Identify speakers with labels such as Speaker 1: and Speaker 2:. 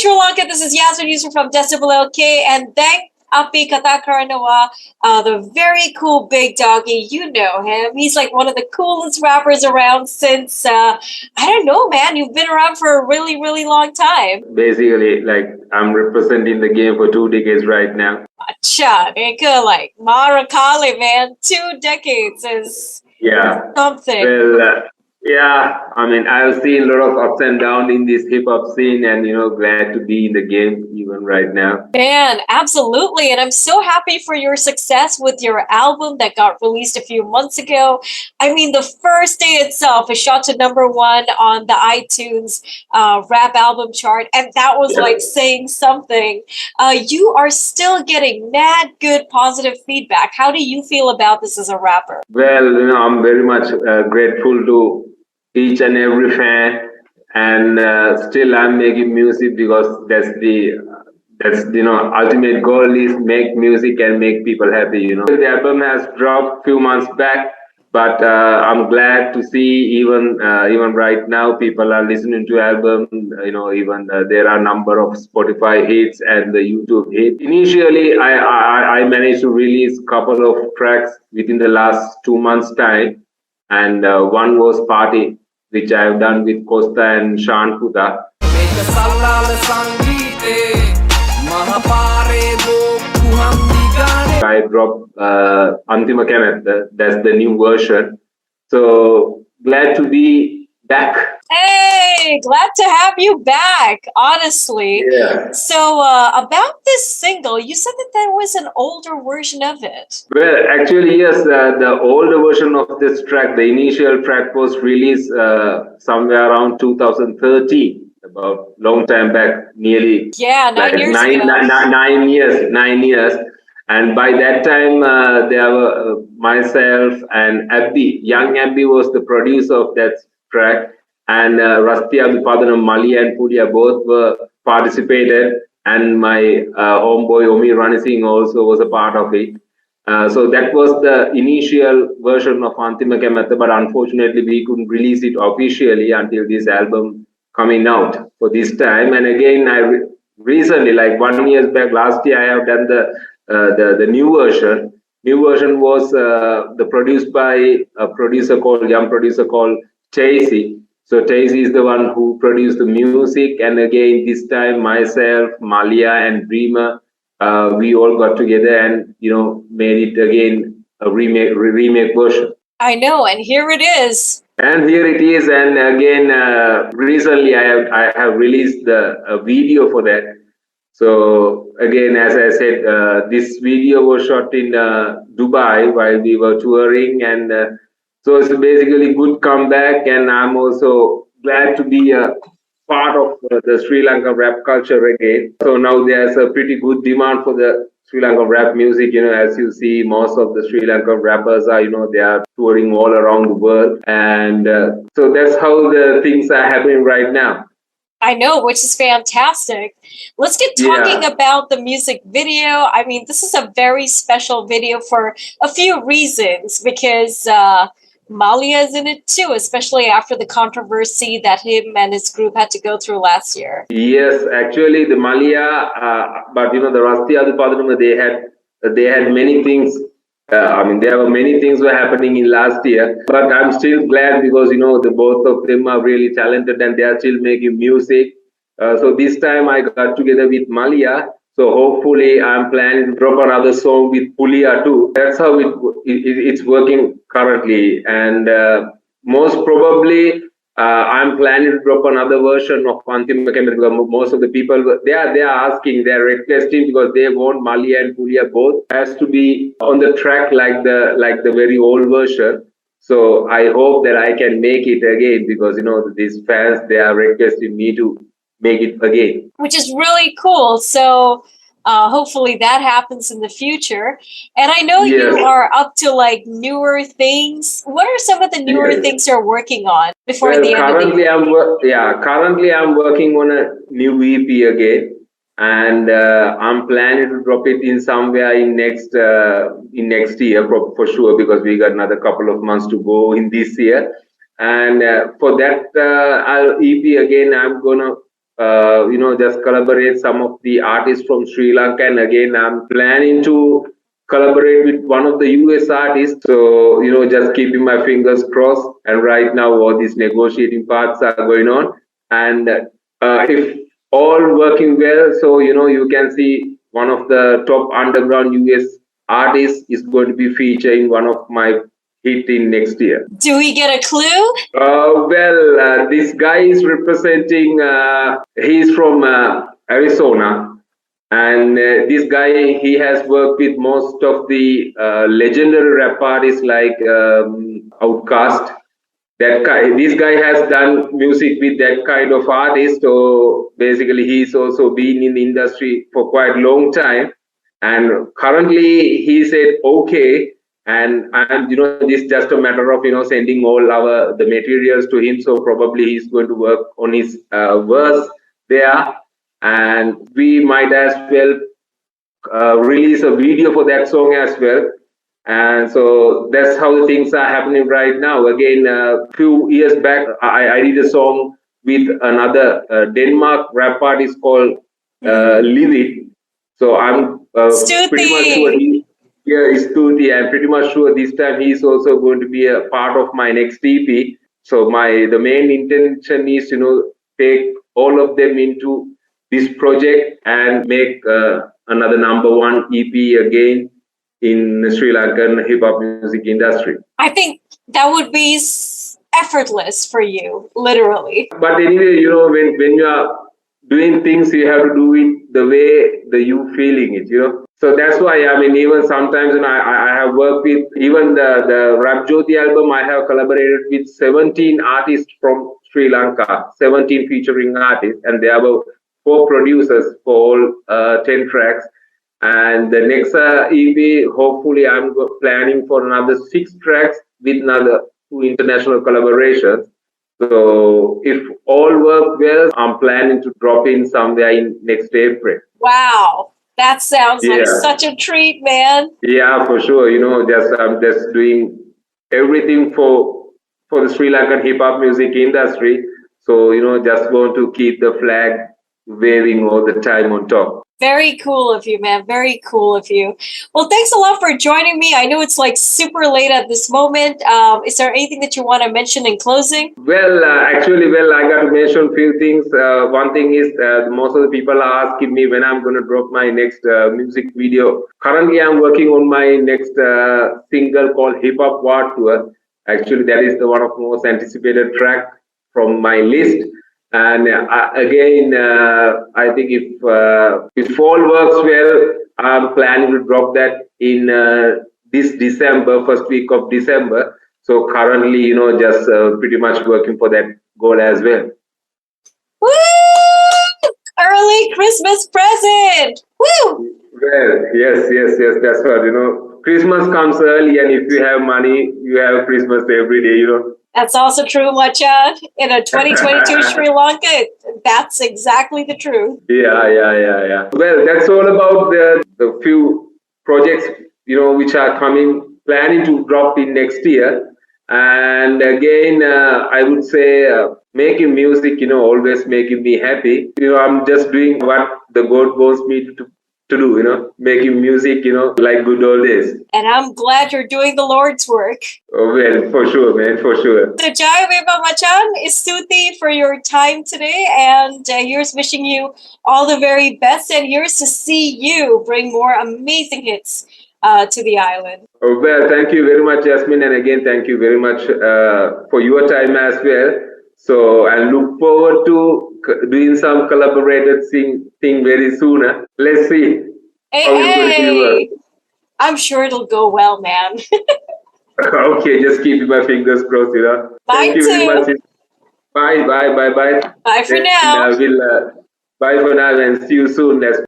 Speaker 1: Sri Lanka. This is Yasmin user from DecibelLK, and thank Api Katakaranawa, the very cool Big Doggy. You know him. He's like one of the coolest rappers around since, I don't know, man. You've been around for a really, really long time.
Speaker 2: Basically, like, I'm representing the game for 2 decades right now.
Speaker 1: Acha, nigga, like, Mara Kali, man. 2 decades is something.
Speaker 2: Well, yeah, I mean, I've seen a lot of ups and downs in this hip hop scene, and glad to be in the game even right now.
Speaker 1: Man, absolutely. And I'm so happy for your success with your album that got released a few months ago. I mean, the first day itself is shot to #1 on the iTunes rap album chart. And that was like saying something. You are still getting mad good positive feedback. How do you feel about this as a rapper?
Speaker 2: Well, I'm very much grateful to each and every fan, and still I'm making music because that's the ultimate goal is make music and make people happy. The album has dropped few months back, but I'm glad to see even right now people are listening to album. Even there are a number of Spotify hits and the YouTube hits. Initially, I managed to release a couple of tracks within the last 2 months time, and one was Party, which I have done with Costa and Shan Puta. I dropped Anthima Kamaththa. That's the new version. So glad to be back.
Speaker 1: Hey, glad to have you back, honestly.
Speaker 2: Yeah.
Speaker 1: So about this single, you said that there was an older version of it.
Speaker 2: Well, actually, yes, the older version of this track, the initial track was released somewhere around 2013. About long time back, nearly
Speaker 1: 9 years ago.
Speaker 2: 9 years. And by that time, there were myself and Abby. Young Abby was the producer of that track, and Rusty Abhipadanam, Mali and Pudia both were participated, and my homeboy Omi Ranising also was a part of it. So that was the initial version of Anthima Kamaththa, but unfortunately we couldn't release it officially until this album coming out for this time. And again, I recently, like 1 year back, last year, I have done the new version. New version was produced by a young producer called Chasey. So Chasey is the one who produced the music, and again this time myself, Malia, and Dreamer, we all got together and made it again a remake version.
Speaker 1: I know, and here it is.
Speaker 2: And here it is, and again, recently I have released a video for that. So again, as I said, this video was shot in Dubai while we were touring, and so it's basically good comeback. And I'm also glad to be a part of the Sri Lanka rap culture again. So now there's a pretty good demand for the Sri Lanka rap music. As you see, most of the Sri Lanka rappers are, they are touring all around the world. And so that's how the things are happening right now.
Speaker 1: I know, which is fantastic. Let's get talking about the music video. I mean, this is a very special video for a few reasons, because Malia is in it too, especially after the controversy that him and his group had to go through last year.
Speaker 2: Yes, actually the Malia, but the Rusty Adhipadanam, they had many things. There were many things were happening in last year, but I'm still glad because the both of them are really talented and they are still making music. So this time I got together with Malia. So hopefully I'm planning to drop another song with Pulia too. That's how it's working currently, and most probably I'm planning to drop another version of Anthima Kamaththa because most of the people they are asking, they are requesting because they want Malia and Pulia both has to be on the track like the very old version. So I hope that I can make it again because these fans, they are requesting me to make it again,
Speaker 1: which is really cool. So hopefully that happens in the future. And I know you are up to like newer things. What are some of the newer things you're working on before the end of the year?
Speaker 2: Currently I'm working on a new EP again, and I'm planning to drop it in somewhere in next year for sure, because we got another couple of months to go in this year. And for that EP again, I'm gonna just collaborate some of the artists from Sri Lanka. And again, I'm planning to collaborate with one of the US artists. So, just keeping my fingers crossed. And right now, all these negotiating parts are going on. And if all working well, so, you can see one of the top underground US artists is going to be featuring one of my hit in next year.
Speaker 1: Do we get a clue?
Speaker 2: This guy is representing, he's from Arizona. And this guy, he has worked with most of the legendary rap artists like Outkast. This guy has done music with that kind of artist. So basically, he's also been in the industry for quite a long time. And currently, he said, okay. And this just a matter of sending all the materials to him. So probably he's going to work on his verse there, and we might as well release a video for that song as well. And so that's how the things are happening right now. Again, a few years back, I did a song with another Denmark rap artist called Live It. So I'm pretty much sure it's Stuti. I'm pretty much sure this time he's also going to be a part of my next EP. So the main intention is take all of them into this project and make another #1 EP again in the Sri Lankan hip hop music industry.
Speaker 1: I think that would be effortless for you, literally.
Speaker 2: But anyway, when you are doing things, you have to do it the way you feeling it, So that's why, even sometimes, I have worked with, even the Rap Jyoti album, I have collaborated with 17 artists from Sri Lanka, 17 featuring artists, and there were 4 producers for all 10 tracks. And the next EP, hopefully, I'm planning for another 6 tracks with another 2 international collaborations. So if all work well, I'm planning to drop in somewhere in next April.
Speaker 1: Wow. That sounds like such a treat, man.
Speaker 2: Yeah, for sure. I'm just doing everything for the Sri Lankan hip hop music industry. So, just want to keep the flag waving all the time on top.
Speaker 1: Very cool of you, man. Very cool of you. Well, thanks a lot for joining me. I know it's like super late at this moment. Is there anything that you want to mention in closing?
Speaker 2: Well, actually, I got to mention a few things. One thing is most of the people are asking me when I'm going to drop my next music video. Currently, I'm working on my next single called Hip Hop War Tour. Actually, that is the one of the most anticipated track from my list. And again, I think if all works well, I'm planning to drop that in this December, first week of December. So currently, just pretty much working for that goal as well.
Speaker 1: Woo! Early Christmas present! Woo!
Speaker 2: Well, yes, that's what, Christmas comes early, and if you have money, you have Christmas every day,
Speaker 1: That's also true, Machan. In a 2022 Sri Lanka, that's exactly the truth.
Speaker 2: Yeah. Well, that's all about the few projects, which are planning to drop in next year. And again, I would say making music, always making me happy. I'm just doing what the God wants me to do, making music, like good old days.
Speaker 1: And I'm glad you're doing the Lord's work.
Speaker 2: Oh, well, for sure, man, for sure.
Speaker 1: So, Jai Veba Machan, Stuti for your time today. And here's wishing you all the very best. And here's to see you bring more amazing hits to the island.
Speaker 2: Oh, well, thank you very much, Jasmine. And again, thank you very much for your time as well. So I look forward to doing some collaborated thing very soon. Let's see.
Speaker 1: Hey, I'm sure it'll go well, man.
Speaker 2: Okay, just keep my fingers crossed,
Speaker 1: Bye,
Speaker 2: Thank you very much. Bye.
Speaker 1: Bye for now.
Speaker 2: Bye for now, and see you soon.